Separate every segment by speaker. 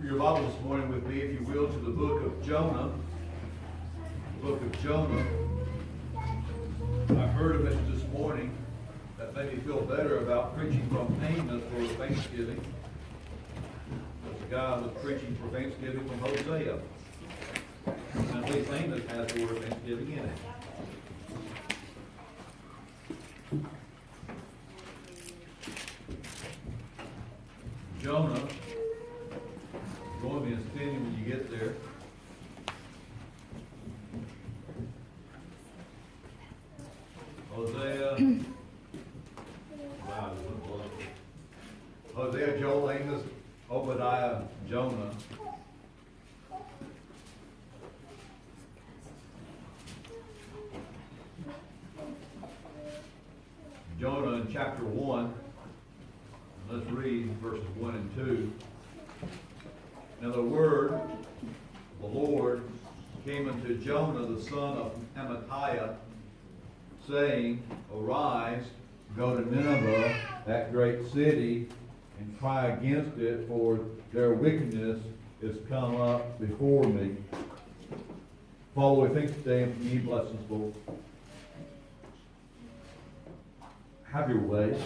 Speaker 1: your Bible this morning with me, if you will, to the book of Jonah. The book of Jonah. I heard a message this morning that made me feel better about preaching from Amos for Thanksgiving. There's a guy was preaching for Thanksgiving from Hosea. And at least Amos has the word Thanksgiving in it. Jonah, join me in standing when you get there. Hosea, Joel, Amos, Obadiah, Jonah. Jonah in chapter 1. Let's read verses 1 and 2. Now the word of the Lord came unto Jonah, the son of Amittai, saying, Arise, go to Nineveh, that great city, and cry against it, for their wickedness is come up before me. Father, we thank you today and give you blessings, Lord. Have your way.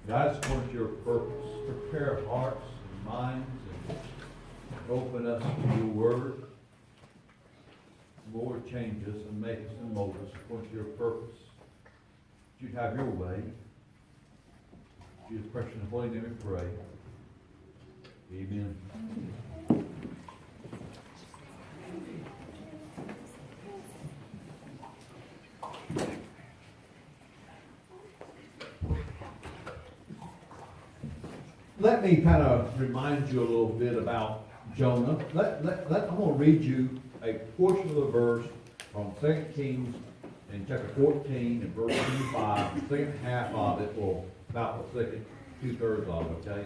Speaker 1: God, according to your purpose, prepare hearts and minds and open us to your word. Lord, change us and make us and mold us according to your purpose. That you'd have your way. In Jesus' precious and holy name we pray. Amen. Let me kind of remind you a little bit about Jonah. I'm going to read you a portion of the verse from 2 Kings in chapter 14 and verse 25. The second half of it, or about the second two-thirds of it, okay?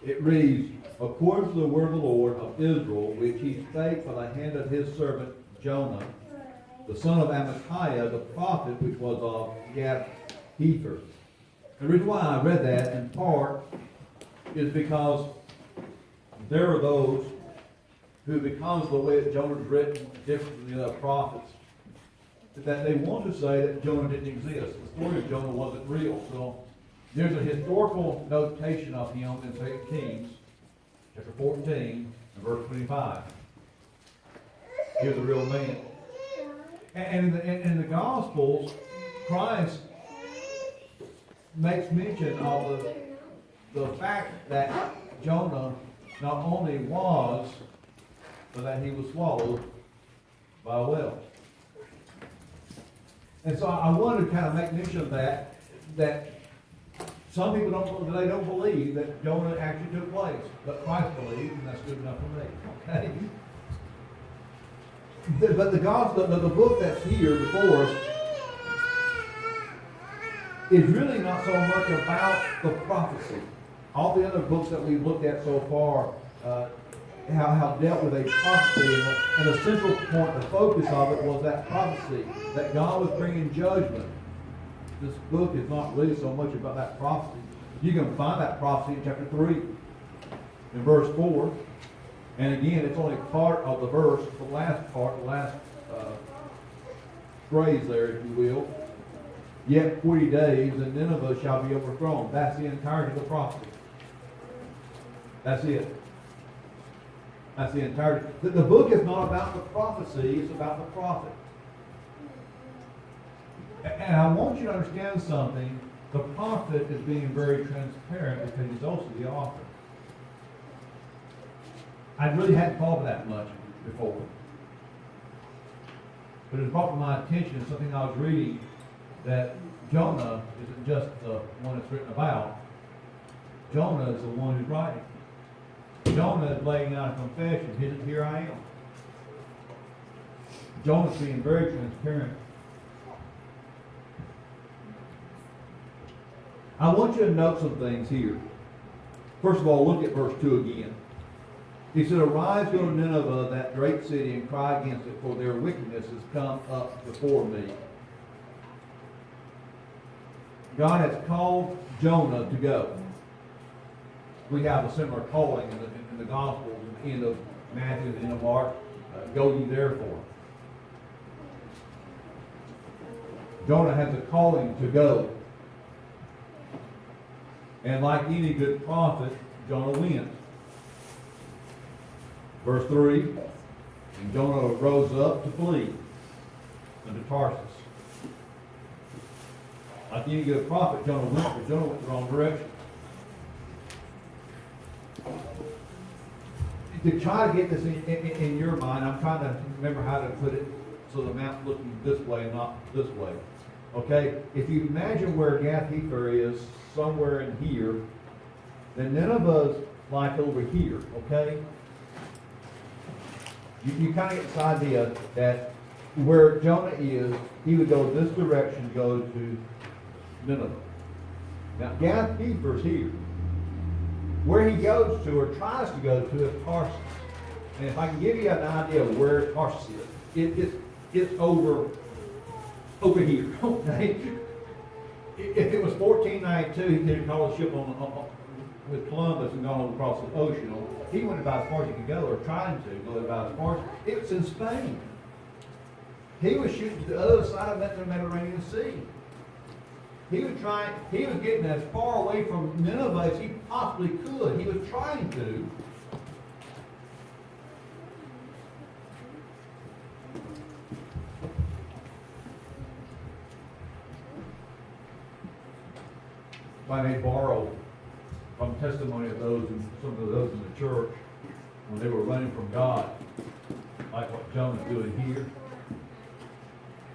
Speaker 1: It reads, According to the word of the Lord of Israel, which he spake by the hand of his servant Jonah, the son of Amittai, the prophet, which was of Gath-Hepher. The reason why I read that in part is because there are those who, because of the way that Jonah is written, different from the other prophets, that they want to say that Jonah didn't exist. The story of Jonah wasn't real. So there's a historical notation of him in 2 Kings, chapter 14, and verse 25. Here's a real man. And in the Gospels, Christ makes mention of the fact that Jonah not only was, but that he was swallowed by a whale. And so I wanted to kind of make mention of that some people don't believe that Jonah actually took place, but Christ believed, and that's good enough for me. Okay? But the gospel, the book that's here before us, is really not so much about the prophecy. All the other books that we've looked at so far have dealt with a prophecy, and the central point, the focus of it was that prophecy, that God was bringing judgment. This book is not really so much about that prophecy. You can find that prophecy in chapter 3, in verse 4. And again, it's only part of the verse, the last part, the last phrase there, if you will. Yet 40 days, and Nineveh shall be overthrown. That's the entirety of the prophecy. That's it. That's the entirety. The book is not about the prophecy, it's about the prophet. And I want you to understand something. The prophet is being very transparent because he's also the author. I really hadn't thought of that much before. But it brought to my attention something I was reading, that Jonah isn't just the one that's written about. Jonah is the one who's writing. Jonah is laying out a confession. Here I am. Jonah's being very transparent. I want you to note some things here. First of all, look at verse 2 again. He said, Arise, go to Nineveh, that great city, and cry against it, for their wickedness has come up before me. God has called Jonah to go. We have a similar calling in in the Gospels, at the end of Matthew, at the end of Mark, go ye therefore. Jonah has a calling to go. And like any good prophet, Jonah went. Verse 3, and Jonah rose up to flee unto Tarsus. Like any good prophet, Jonah went, but Jonah went the wrong direction. To try to get this in your mind, I'm trying to remember how to put it so the map's looking this way, not this way. Okay? If you imagine where Gath-Hepher is, somewhere in here, then Nineveh's like over here, okay? You kind of get this idea that where Jonah is, he would go this direction, go to Nineveh. Now, Gath-Hepher's here. Where he goes to, or tries to go to, is Tarsus. And if I can give you an idea of where Tarsus is, it's over here, okay? If it was 1492, he could have called a ship with Columbus and gone across the ocean. He went about as far as he could go, or trying to go about as far as, it was in Spain. He was shooting to the other side of the Mediterranean Sea. He was getting as far away from Nineveh as he possibly could. He was trying to. If I may borrow from testimony of those, and some of those in the church, when they were running from God, like what Jonah's doing here,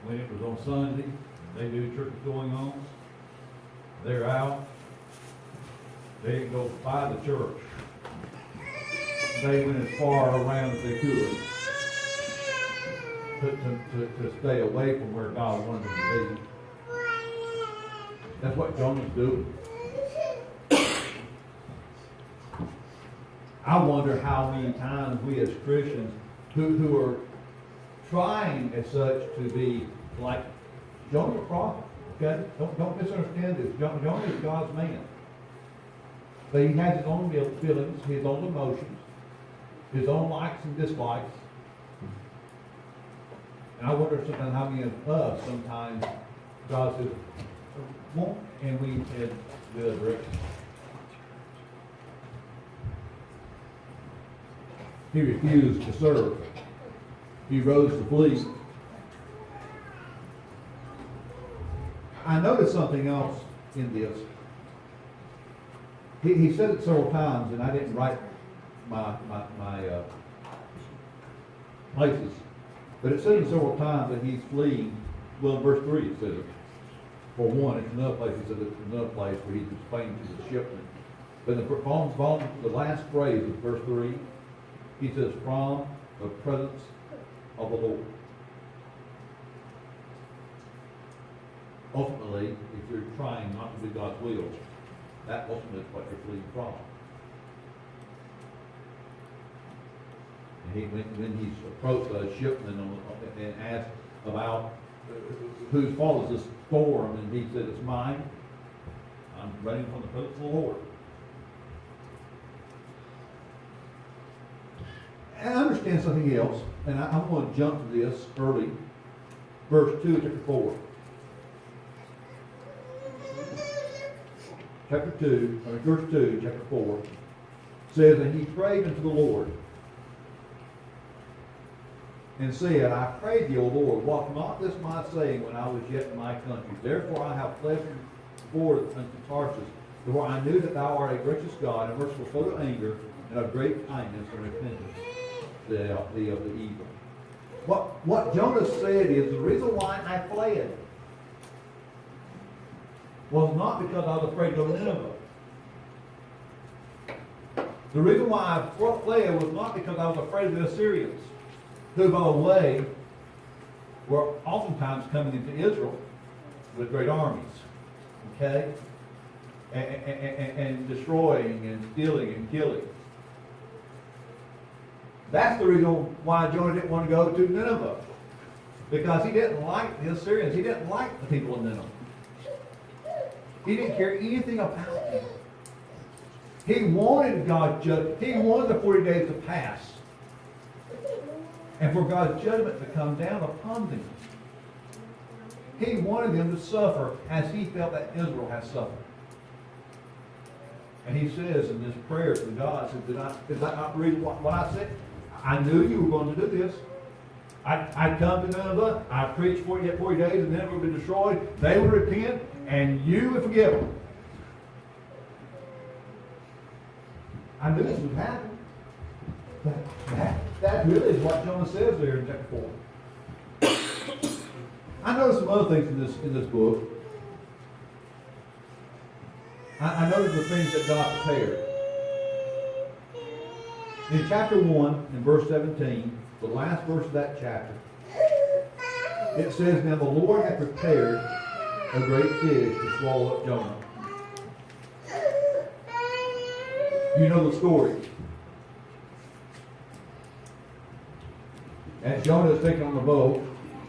Speaker 1: when it was on Sunday, they knew church was going on. They're out. They didn't go by the church. They went as far around as they could to stay away from where God wanted them to be. That's what Jonah's doing. I wonder how many times we as Christians who are trying as such to be like Jonah the prophet. Okay? Don't misunderstand this. Jonah is God's man. But he has his own feelings, his own emotions, his own likes and dislikes. And I wonder sometimes how many of us sometimes God says, won't, and we head the other direction. He refused to serve. He rose to flee. I noticed something else in this. He said it several times, and I didn't write my places. But it said it several times that he's fleeing. Well, in verse 3 it says it. For one, it's another place. He said it's another place where he's explaining to the shipman. But the last phrase of verse 3, he says, from the presence of the Lord. Ultimately, if you're trying not to do God's will, that ultimately is what you're fleeing from. And when he's approached the shipman and asked about whose fault is this storm, and he said, it's mine. I'm running from the presence of the Lord. And I understand something else, and I'm going to jump to this early. Verse 2 of chapter 4. Verse 2, chapter 4, says, and he prayed unto the Lord, and said, I pray thee, O Lord, walk not this my saying when I was yet in my country. Therefore I have pleasure forth unto Tarsus, for I knew that thou art a gracious God, and merciful, slow to anger, and of great kindness and repentance thee of the evil. What Jonah said is, the reason why I fled was not because I was afraid to go to Nineveh. The reason why I fled was not because I was afraid of the Assyrians, who, by the way, were oftentimes coming into Israel with great armies, okay? And destroying and stealing and killing. That's the reason why Jonah didn't want to go to Nineveh. Because he didn't like the Assyrians. He didn't like the people of Nineveh. He didn't care anything about them. He wanted God's judgment. He wanted the 40 days to pass. And for God's judgment to come down upon them. He wanted them to suffer as he felt that Israel has suffered. And he says in this prayer to God, said, did I not read what I said? I knew you were going to do this. I'd come to Nineveh, I preached 40 days, and Nineveh would be destroyed. They would repent, and you would forgive them. I knew this would happen. That really is what Jonah says there in chapter 4. I noticed some other things in this book. I noticed the things that God prepared. In chapter 1, in verse 17, the last verse of that chapter, it says, now the Lord had prepared a great fish to swallow up Jonah. You know the story. As Jonah is taken on the boat,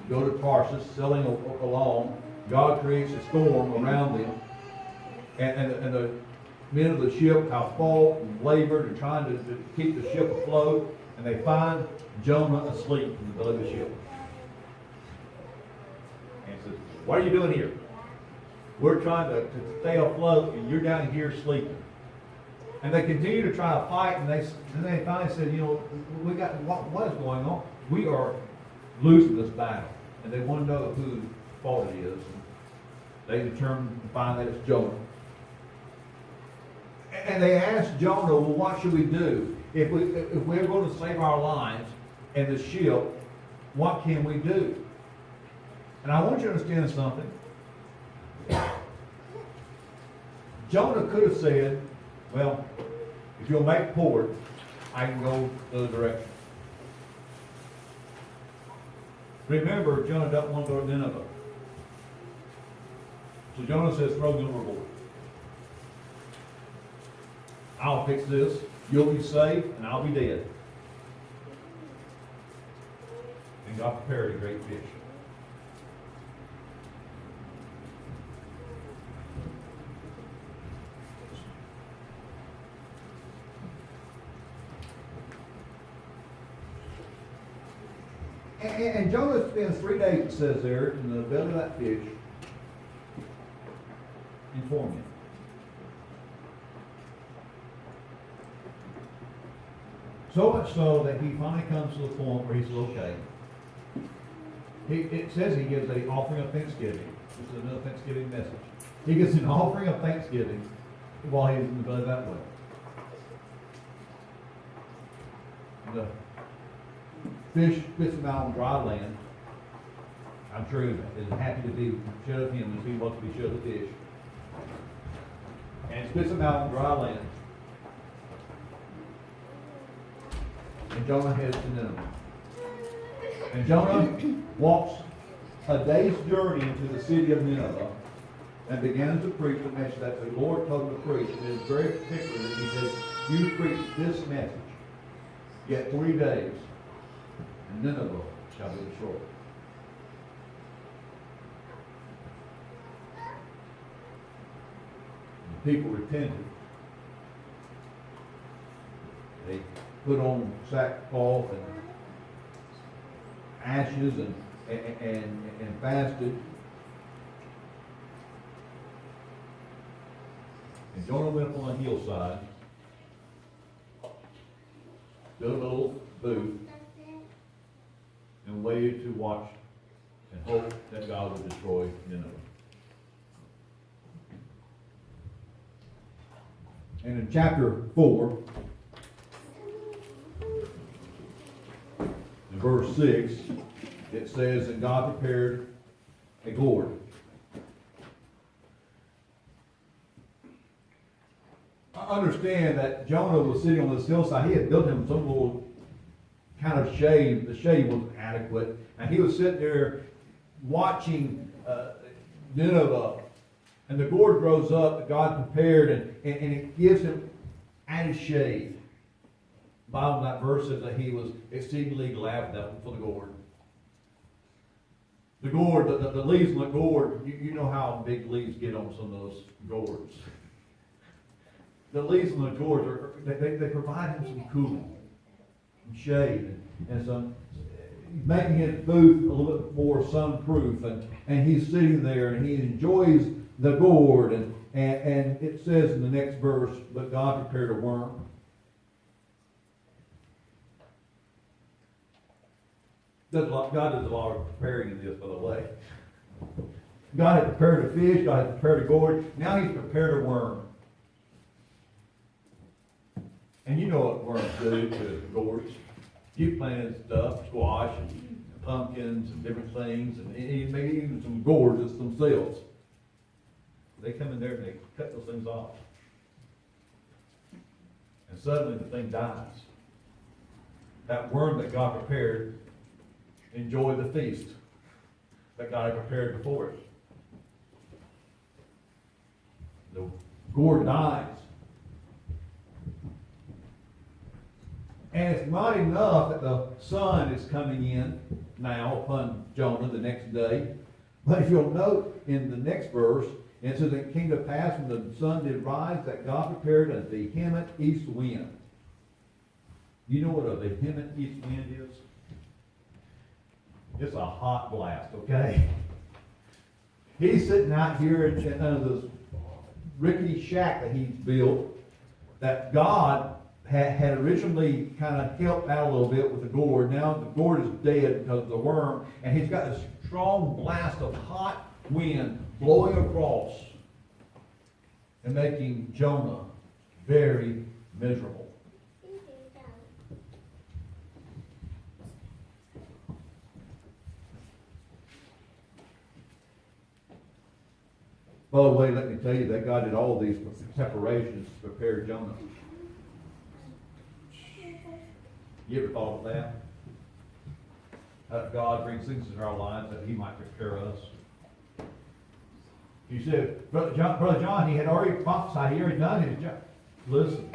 Speaker 1: go to Tarsus, sailing along, God creates a storm around them. And the men of the ship have fought and labored and trying to keep the ship afloat. And they find Jonah asleep in the belly of the ship. And he says, what are you doing here? We're trying to stay afloat and you're down here sleeping. And they continue to try to fight, and they finally said, we got what is going on? We are losing this battle. And they want to know whose fault it is. And they determined to find that it's Jonah. And they asked Jonah, well, what should we do? If we're going to save our lives and the ship, what can we do? And I want you to understand something. Jonah could have said, well, if you'll make port, I can go the other direction. Remember, Jonah doesn't want to go to Nineveh. So Jonah says, throw me overboard. I'll fix this. You'll be safe, and I'll be dead. And God prepared a great fish. And Jonah spends 3 days, it says there, in the belly of that fish, in torment. So much so that he finally comes to the point where he says, okay. It says he gives an offering of thanksgiving. This is another Thanksgiving message. He gives an offering of thanksgiving while he's in the belly of that whale. The fish spits him out on dry land. I'm sure he is happy to be shed of him as he wants to be shed of the fish. And spits him out on dry land. And Jonah heads to Nineveh. And Jonah walks a day's journey into the city of Nineveh and begins to preach the message that the Lord told him to preach. And it is very particular that he says, you preach this message, yet 3 days, and Nineveh shall be destroyed. And the people repented. They put on sackcloth and ashes and fasted. And Jonah went up on a hillside, built a little booth, and waited to watch and hope that God would destroy Nineveh. And in chapter 4, in verse 6, it says that God prepared a gourd. I understand that Jonah was sitting on this hillside. He had built him some little kind of shade. The shade wasn't adequate. And he was sitting there watching Nineveh. And the gourd grows up that God prepared, and it gives him added shade. The Bible, that verse says that he was exceedingly glad for the gourd. The gourd, the leaves on the gourd, you know how big leaves get on some of those gourds. the leaves on the gourds they provide him some cooling, some shade, and some making his booth a little bit more sunproof, and he's sitting there and he enjoys the gourd, and it says in the next verse, but God prepared a worm. God does a lot of preparing in this, by the way. God had prepared a fish, God had prepared a gourd, now he's prepared a worm. And you know what worms do to gourds. You planted stuff, squash and pumpkins and different things, and maybe even some gourds themselves. They come in there and they cut those things off. And suddenly the thing dies. That worm that God prepared enjoyed the feast that God had prepared before it. The gourd dies. And it's not enough that the sun is coming in now upon Jonah the next day. But if you'll note in the next verse, it says, it came to pass when the sun did rise that God prepared a vehement east wind. You know what a vehement east wind is? It's a hot blast, okay? He's sitting out here in this rickety shack that he's built that God had originally kind of helped out a little bit with the gourd. Now the gourd is dead because of the worm, and he's got this strong blast of hot wind blowing across and making Jonah very miserable. By the way, let me tell you that God did all these preparations to prepare Jonah. You ever thought of that? That God brings things into our lives that He might prepare us. You said, Brother John, he had already prophesied, he already done his job. Listen.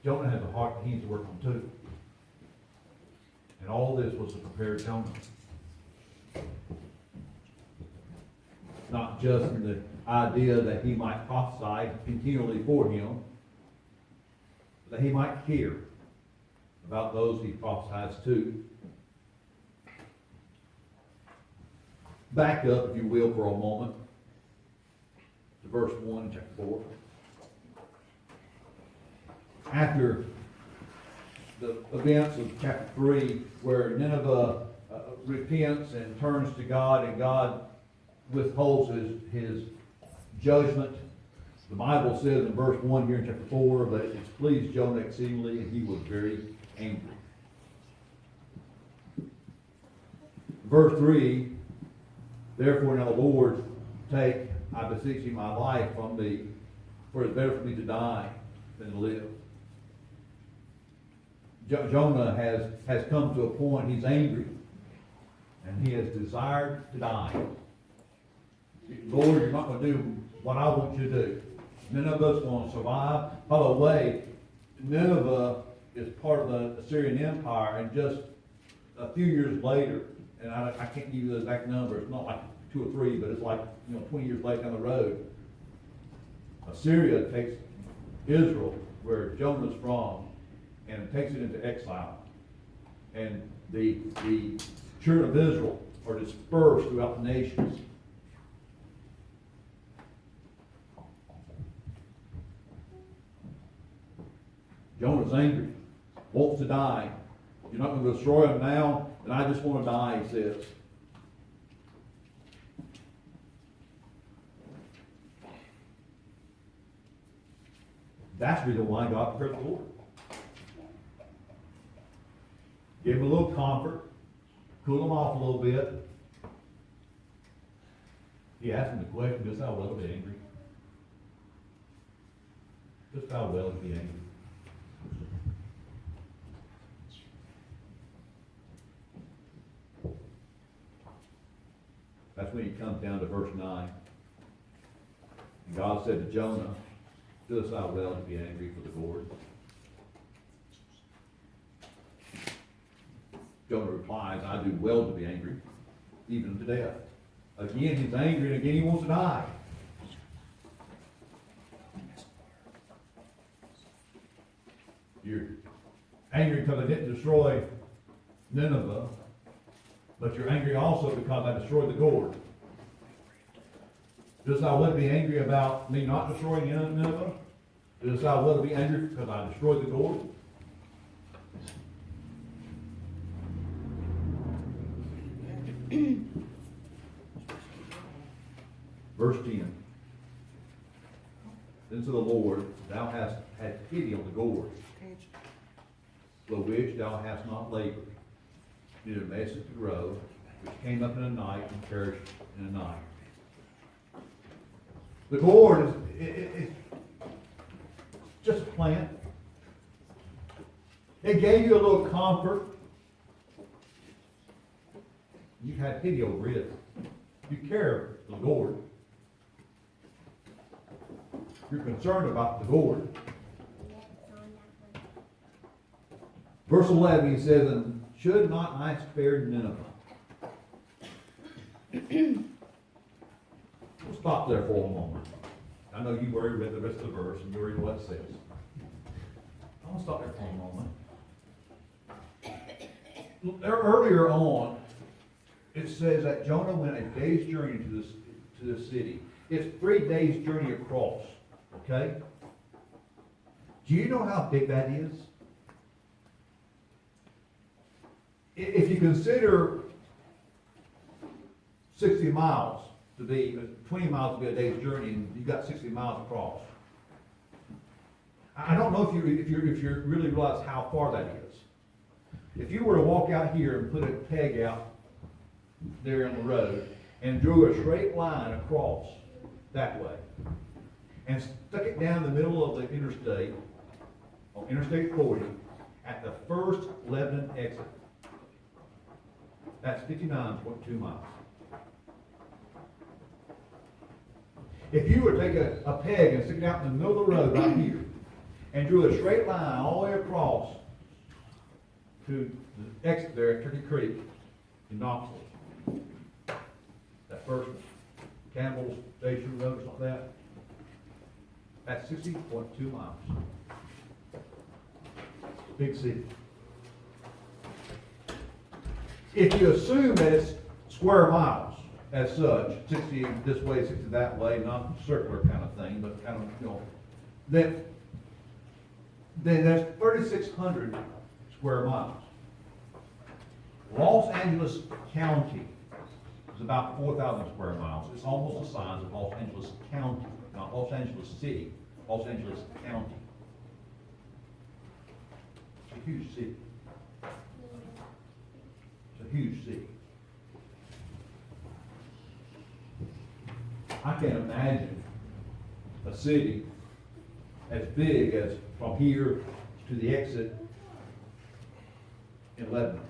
Speaker 1: Jonah has a heart that he needs to work on too. And all this was to prepare Jonah. Not just in the idea that he might prophesy continually for him, but that he might care about those he prophesies to. Back up, if you will, for a moment to verse 1 in chapter 4. After the events of chapter 3, where Nineveh repents and turns to God, and God withholds his judgment. The Bible says in verse 1 here in chapter 4 that it pleased Jonah exceedingly, and he was very angry. Verse 3, therefore now the Lord take, I beseech thee, my life from thee, for it is better for me to die than to live. Jonah has come to a point, he's angry, and he has desired to die. Lord, you're not going to do what I want you to do. None of us going to survive. By the way, Nineveh is part of the Assyrian Empire, and just a few years later, and I can't give you the exact number, it's not like 2 or 3, but it's like 20 years later down the road, Assyria takes Israel, where Jonah's from, and takes it into exile. And the children of Israel are dispersed throughout the nations. Jonah's angry, wants to die. You're not going to destroy him now, and I just want to die, he says. That's the reason why God prepared the Lord. Give him a little comfort, cool him off a little bit. He asked him the question, just how well to be angry? Just how well to be angry? That's when he comes down to verse 9. And God said to Jonah, doest thou well to be angry for the Lord? Jonah replies, I do well to be angry, even to death. Again, he's angry, and again he wants to die. You're angry because I didn't destroy Nineveh, but you're angry also because I destroyed the gourd. Does I would be angry about me not destroying Nineveh? Does I would be angry because I destroyed the gourd? Verse 10. Then to the Lord, thou hast had pity on the gourd, for which thou hast not labored, neither madest it to grow, which came up in a night and perished in a night. The gourd is it's just a plant. It gave you a little comfort. You had pity over it. You care for the gourd. You're concerned about the gourd. Verse 11, he says, and should not I spare Nineveh? We'll stop there for a moment. I know you've already read the rest of the verse and you already know what it says. I want to stop there for a moment. Earlier on, it says that Jonah went a day's journey to this city. It's 3 days' journey across. Okay? Do you know how big that is? If you consider 60 miles to be, 20 miles to be a day's journey, and you've got 60 miles across. I don't know if you really realize how far that is. If you were to walk out here and put a peg out there on the road and drew a straight line across that way and stuck it down the middle of the interstate, on Interstate 40, at the first Lebanon exit, that's 59.2 miles. If you were to take a peg and stick it out in the middle of the road right here and drew a straight line all the way across to the exit there at Turkey Creek in Knoxville, that first Campbell Station Road or something like that, that's 60.2 miles. Big city. If you assume that it's square miles as such, 60 this way, 60 that way, not circular kind of thing, but kind of, then that's 3,600 square miles. Los Angeles County is about 4,000 square miles. It's almost the size of Los Angeles County, not Los Angeles City, Los Angeles County. It's a huge city. It's a huge city. I can't imagine a city as big as from here to the exit in Lebanon.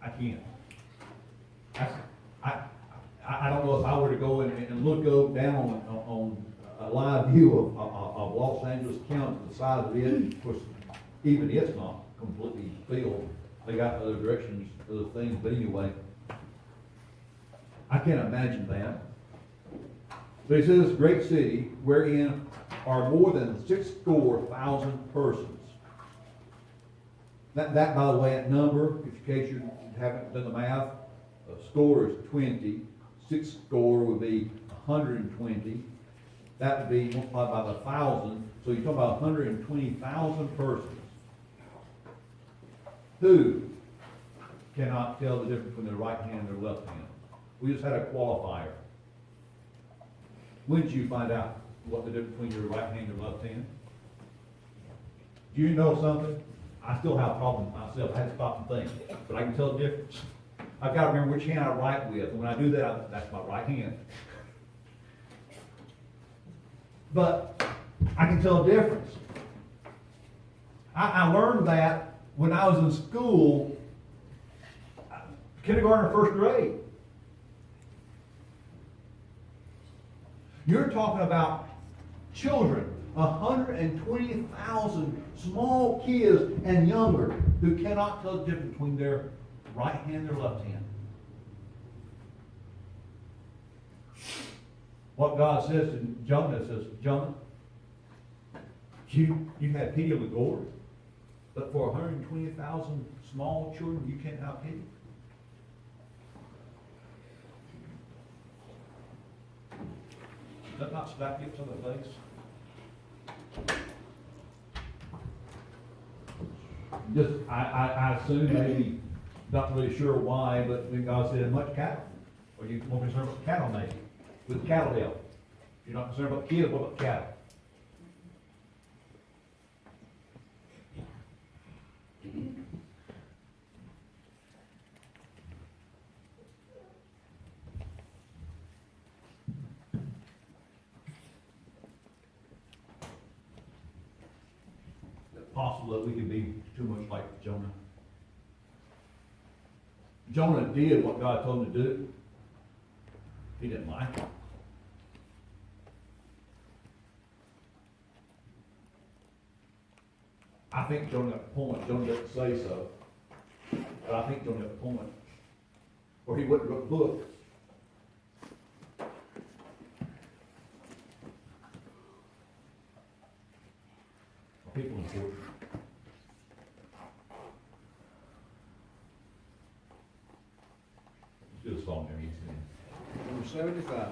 Speaker 1: I can't. I don't know if I were to go and look down on a live view of Los Angeles County, the size of it. Of course, even it's not completely filled. They got other directions, other things, but anyway, I can't imagine that. But he says, great city wherein are more than 6,000 persons. That, by the way, that number, in case you haven't done the math, a score is 20. 6 score would be 120. That would be multiplied by the 1,000. So you're talking about 120,000 persons who cannot tell the difference between their right hand and their left hand. We just had a qualifier. When did you find out what the difference between your right hand and your left hand? Do you know something? I still have problems myself. I had to stop and think. But I can tell the difference. I've got to remember which hand I write with. And when I do that, that's my right hand. But I can tell the difference. I learned that when I was in school, kindergarten or first grade. You're talking about children, 120,000 small kids and younger who cannot tell the difference between their right hand and their left hand. What God says to Jonah says, Jonah, you had pity on the gourd. But for 120,000 small children, you can't have pity. Does that not slap you up to the face? Just, I assume, maybe, not really sure why, but then God said, much cattle. Or you more concerned about cattle maybe, with cattle health. If you're not concerned about kids, what about cattle? Is it possible that we could be too much like Jonah? Jonah did what God told him to do. He didn't like it. I think Jonah got the point. Jonah doesn't say so. But I think Jonah got the point. Or he wouldn't wrote the book. Are people important? Let's do a song there.
Speaker 2: Number 75.